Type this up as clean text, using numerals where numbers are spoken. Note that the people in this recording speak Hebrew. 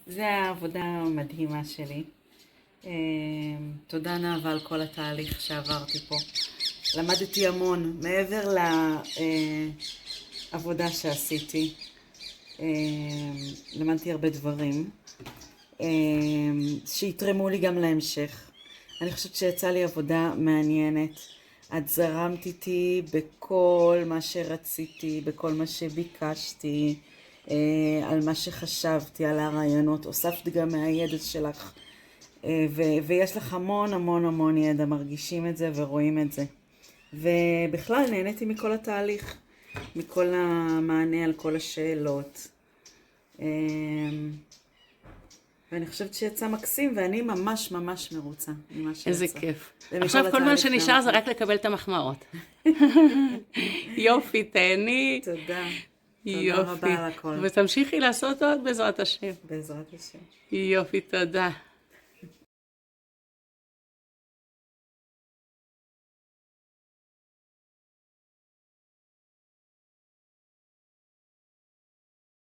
זה העבודה המדהימה שלי. תודה נאווה על כל התהליך שעברתי פה. למדתי המון, מעבר לעבודה שעשיתי. למדתי הרבה דברים שיתרמו לי גם להמשך. אני חושבת שיצא לי עבודה מעניינת. את זרמת איתי בכל מה שרציתי, בכל מה שביקשתי, על מה שחשבתי, על הרעיונות. הוספת גם מהידע שלך, ויש לך המון המון המון ידע, מרגישים את זה ורואים את זה. ובכלל נהניתי מכל התהליך, מכל המענה על כל השאלות. ואני חושבת שיצא מקסים, ואני ממש ממש מרוצה ממה שיצא. איזה כיף. עכשיו כל מה שנשאר זה רק לקבל את המחמאות. יופי, תהני. תודה. יופי. תודה רבה על הכל. ותמשיכי לעשות עוד בעזרת השם. בעזרת השם. יופי, תודה.